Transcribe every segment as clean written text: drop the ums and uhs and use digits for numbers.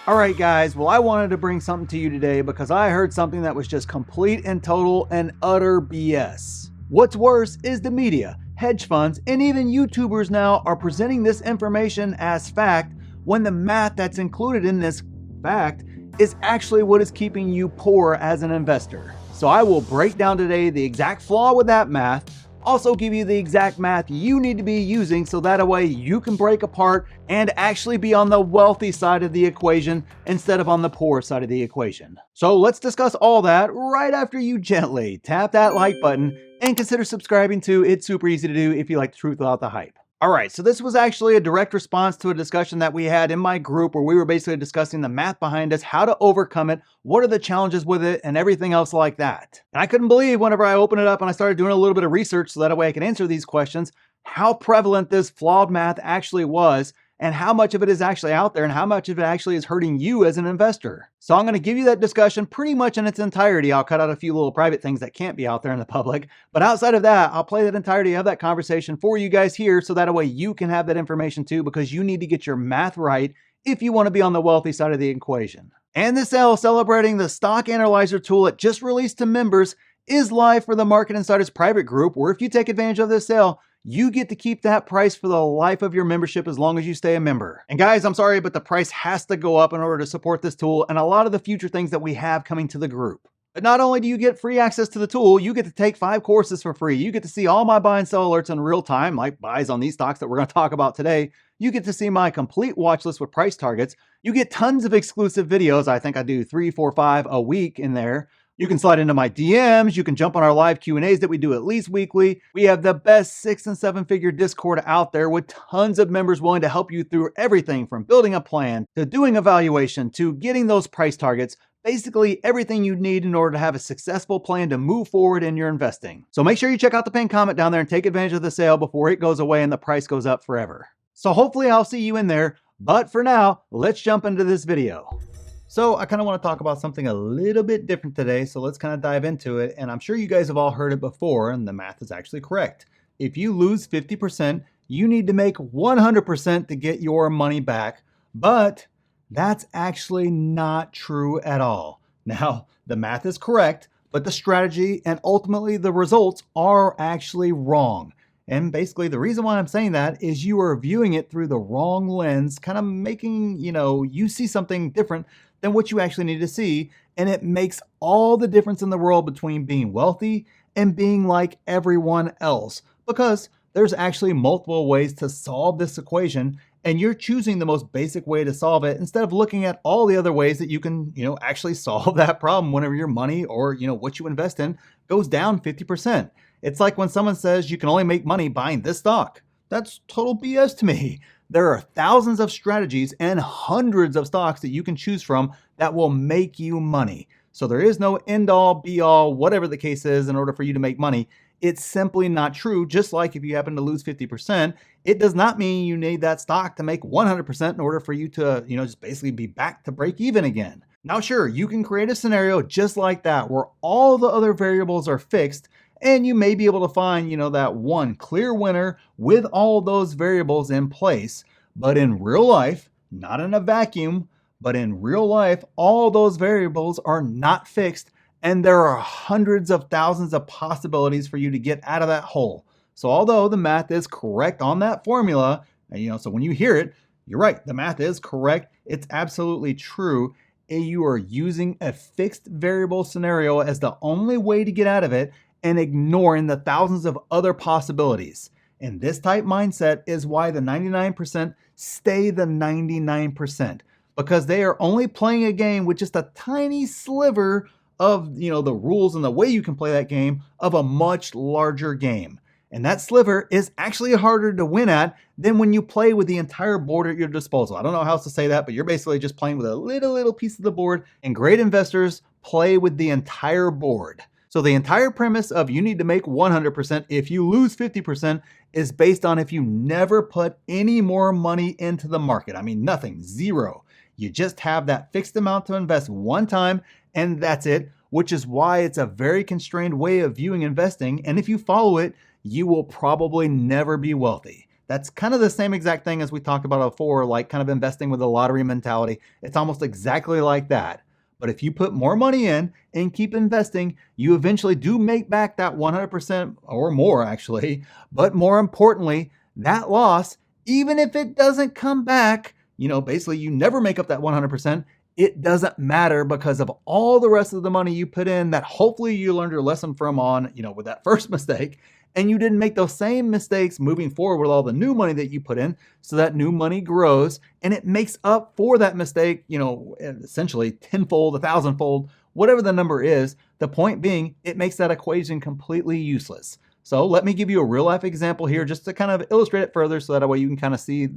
Alright guys, well I wanted to bring something to you today because I heard something that was just complete and total and utter BS. What's worse is the media, hedge funds, and even YouTubers now are presenting this information as fact when the math that's included in this fact is actually what is keeping you poor as an investor. So I will break down today the exact flaw with that math, also give you the exact math you need to be using so that way you can break apart and actually be on the wealthy side of the equation instead of on the poor side of the equation. So let's discuss all that right after you gently tap that like button and consider subscribing too. It's super easy to do if you like the truth without the hype. Alright, so this was actually a direct response to a discussion that we had in my group where we were basically discussing the math behind us, how to overcome it, what are the challenges with it, and everything else like that. And I couldn't believe whenever I opened it up and I started doing a little bit of research so that way I can answer these questions, how prevalent this flawed math actually was, and how much of it is actually out there, and how much of it actually is hurting you as an investor. So I'm going to give you that discussion pretty much in its entirety. I'll cut out a few little private things that can't be out there in the public. But outside of that, I'll play that entirety of that conversation for you guys here so that way you can have that information too, because you need to get your math right if you want to be on the wealthy side of the equation. And this L celebrating the stock analyzer tool it just released to members is live for the Market Insiders private group, where if you take advantage of this sale, you get to keep that price for the life of your membership as long as you stay a member. And guys, I'm sorry, but the price has to go up in order to support this tool and a lot of the future things that we have coming to the group. But not only do you get free access to the tool, you get to take 5 courses for free. You get to see all my buy and sell alerts in real time, like buys on these stocks that we're going to talk about today. You get to see my complete watch list with price targets. You get tons of exclusive videos. I think I do 3, 4, 5 a week in there. You can slide into my DMs. You can jump on our live Q&As that we do at least weekly. We have the best 6- and 7-figure Discord out there with tons of members willing to help you through everything from building a plan to doing evaluation to getting those price targets. Basically everything you need in order to have a successful plan to move forward in your investing. So make sure you check out the pinned comment down there and take advantage of the sale before it goes away and the price goes up forever. So hopefully I'll see you in there. But for now, let's jump into this video. So I kind of want to talk about something a little bit different today, so let's kind of dive into it. And I'm sure you guys have all heard it before, and the math is actually correct. If you lose 50%, you need to make 100% to get your money back, but that's actually not true at all. Now, the math is correct, but the strategy and ultimately the results are actually wrong. And basically the reason why I'm saying that is you are viewing it through the wrong lens, kind of making, you see something different than what you actually need to see. And it makes all the difference in the world between being wealthy and being like everyone else, because there's actually multiple ways to solve this equation. And you're choosing the most basic way to solve it instead of looking at all the other ways that you can, actually solve that problem whenever your money or, what you invest in goes down 50%. It's like when someone says you can only make money buying this stock. That's total BS to me. There are thousands of strategies and hundreds of stocks that you can choose from that will make you money. So there is no end all be all, whatever the case is, in order for you to make money. It's simply not true. Just like if you happen to lose 50%, it does not mean you need that stock to make 100% in order for you to, just basically be back to break even again. Now, sure, you can create a scenario just like that where all the other variables are fixed, and you may be able to find, that one clear winner with all those variables in place. But in real life, not in a vacuum, but in real life, all those variables are not fixed. And there are hundreds of thousands of possibilities for you to get out of that hole. So although the math is correct on that formula, and so when you hear it, you're right, the math is correct. It's absolutely true. And you are using a fixed variable scenario as the only way to get out of it and ignoring the thousands of other possibilities. And this type mindset is why the 99% stay the 99%, because they are only playing a game with just a tiny sliver of, the rules and the way you can play that game of a much larger game. And that sliver is actually harder to win at than when you play with the entire board at your disposal. I don't know how else to say that, but you're basically just playing with a little piece of the board, and great investors play with the entire board. So the entire premise of you need to make 100% if you lose 50% is based on if you never put any more money into the market. I mean, nothing, zero. You just have that fixed amount to invest one time and that's it, which is why it's a very constrained way of viewing investing. And if you follow it, you will probably never be wealthy. That's kind of the same exact thing as we talked about before, like kind of investing with a lottery mentality. It's almost exactly like that. But if you put more money in and keep investing, you eventually do make back that 100% or more actually. But more importantly, that loss, even if it doesn't come back, basically you never make up that 100%. It doesn't matter because of all the rest of the money you put in that hopefully you learned your lesson from on, with that first mistake. And you didn't make those same mistakes moving forward with all the new money that you put in. So that new money grows and it makes up for that mistake, essentially tenfold, 1,000-fold, whatever the number is. The point being, it makes that equation completely useless. So let me give you a real life example here just to kind of illustrate it further so that way you can kind of see,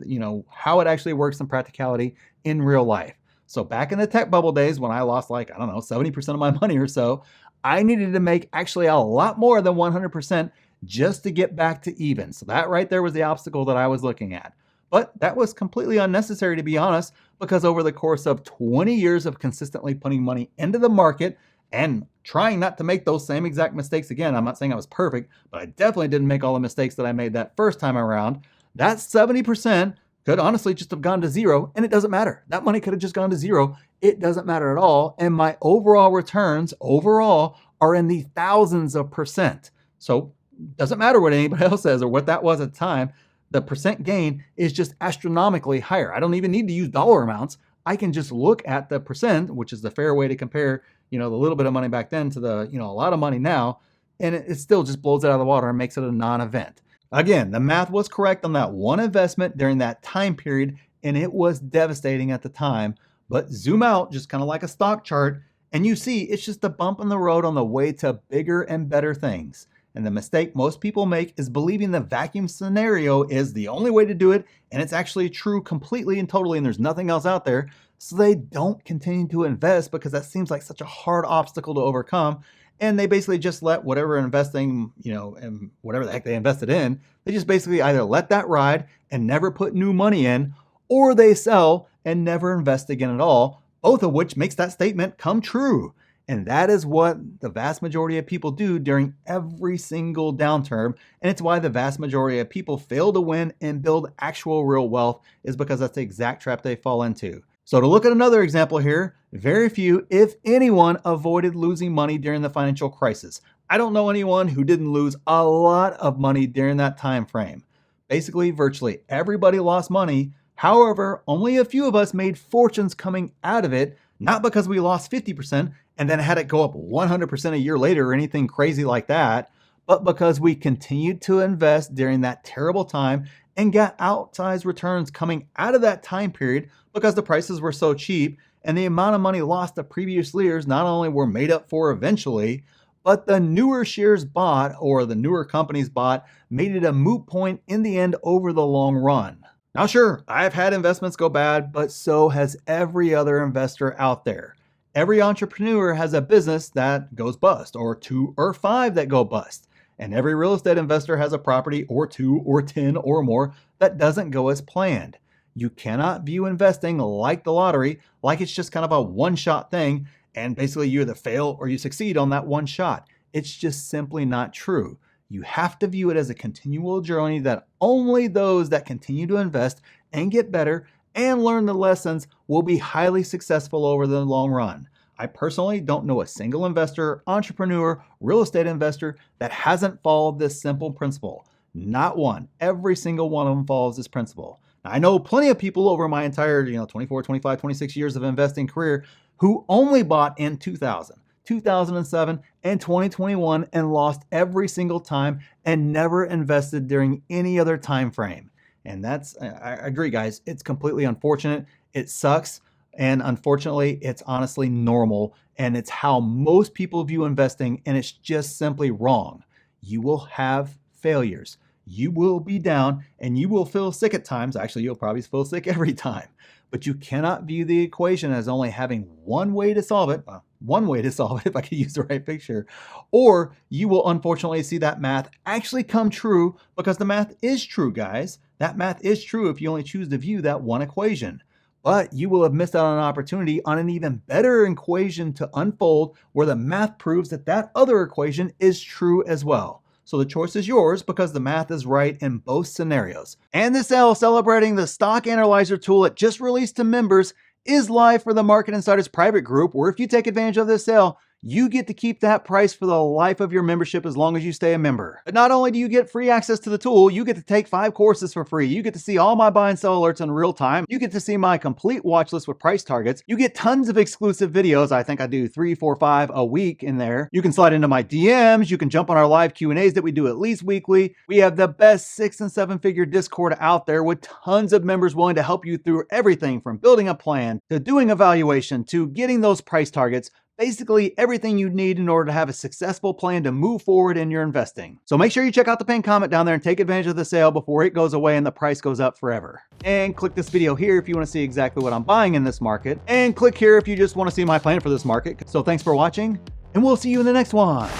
how it actually works in practicality in real life. So back in the tech bubble days when I lost 70% of my money or so, I needed to make actually a lot more than 100% just to get back to even. So that right there was the obstacle that I was looking at. But that was completely unnecessary, to be honest, because over the course of 20 years of consistently putting money into the market and trying not to make those same exact mistakes again, I'm not saying I was perfect, but I definitely didn't make all the mistakes that I made that first time around. That 70% could honestly just have gone to zero, and it doesn't matter. That money could have just gone to zero. It doesn't matter at all. And my overall returns are in the thousands of percent. So doesn't matter what anybody else says or what that was at the time. The percent gain is just astronomically higher. I don't even need to use dollar amounts. I can just look at the percent, which is the fair way to compare, the little bit of money back then to the, a lot of money now. And it still just blows it out of the water and makes it a non-event. Again, the math was correct on that one investment during that time period, and it was devastating at the time. But zoom out, just kind of like a stock chart, and you see it's just a bump in the road on the way to bigger and better things. And the mistake most people make is believing the vacuum scenario is the only way to do it, and it's actually true completely and totally, and there's nothing else out there. So they don't continue to invest because that seems like such a hard obstacle to overcome. And they basically just let whatever investing, and whatever the heck they invested in, they just basically either let that ride and never put new money in, or they sell and never invest again at all, both of which makes that statement come true. And that is what the vast majority of people do during every single downturn. And it's why the vast majority of people fail to win and build actual real wealth, is because that's the exact trap they fall into. So to look at another example here, very few, if anyone, avoided losing money during the financial crisis. I don't know anyone who didn't lose a lot of money during that time frame. Basically, virtually everybody lost money. However, only a few of us made fortunes coming out of it, not because we lost 50% and then had it go up 100% a year later or anything crazy like that, but because we continued to invest during that terrible time and got outsized returns coming out of that time period because the prices were so cheap and the amount of money lost the previous years not only were made up for eventually, but the newer shares bought or the newer companies bought made it a moot point in the end over the long run. Now, sure, I've had investments go bad, but so has every other investor out there. Every entrepreneur has a business that goes bust, or 2 or 5 that go bust. And every real estate investor has a property or 2 or 10 or more that doesn't go as planned. You cannot view investing like the lottery, like it's just kind of a one-shot thing, and basically you either fail or you succeed on that one shot. It's just simply not true. You have to view it as a continual journey that only those that continue to invest and get better and learn the lessons will be highly successful over the long run. I personally don't know a single investor, entrepreneur, real estate investor that hasn't followed this simple principle. Not one. Every single one of them follows this principle. Now, I know plenty of people over my entire 24, 25, 26 years of investing career who only bought in 2000. 2007 and 2021 and lost every single time and never invested during any other time frame. And I agree, guys, it's completely unfortunate. It sucks. And unfortunately, it's honestly normal. And it's how most people view investing. And it's just simply wrong. You will have failures. You will be down and you will feel sick at times. Actually, you'll probably feel sick every time. But you cannot view the equation as only having one way to solve it. One way to solve it, if I could use the right picture. Or you will unfortunately see that math actually come true, because the math is true, guys. That math is true if you only choose to view that one equation. But you will have missed out on an opportunity on an even better equation to unfold, where the math proves that that other equation is true as well. So the choice is yours because the math is right in both scenarios. And this sale celebrating the stock analyzer tool it just released to members is live for the Market Insiders private group, where if you take advantage of this sale, you get to keep that price for the life of your membership as long as you stay a member. But not only do you get free access to the tool, you get to take 5 courses for free. You get to see all my buy and sell alerts in real time. You get to see my complete watch list with price targets. You get tons of exclusive videos. I think I do 3, 4, 5 a week in there. You can slide into my DMs. You can jump on our live Q&As that we do at least weekly. We have the best 6- and 7-figure Discord out there with tons of members willing to help you through everything from building a plan to doing evaluation to getting those price targets. Basically everything you need in order to have a successful plan to move forward in your investing. So make sure you check out the pinned comment down there and take advantage of the sale before it goes away and the price goes up forever. And click this video here if you want to see exactly what I'm buying in this market. And click here if you just want to see my plan for this market. So thanks for watching, and we'll see you in the next one.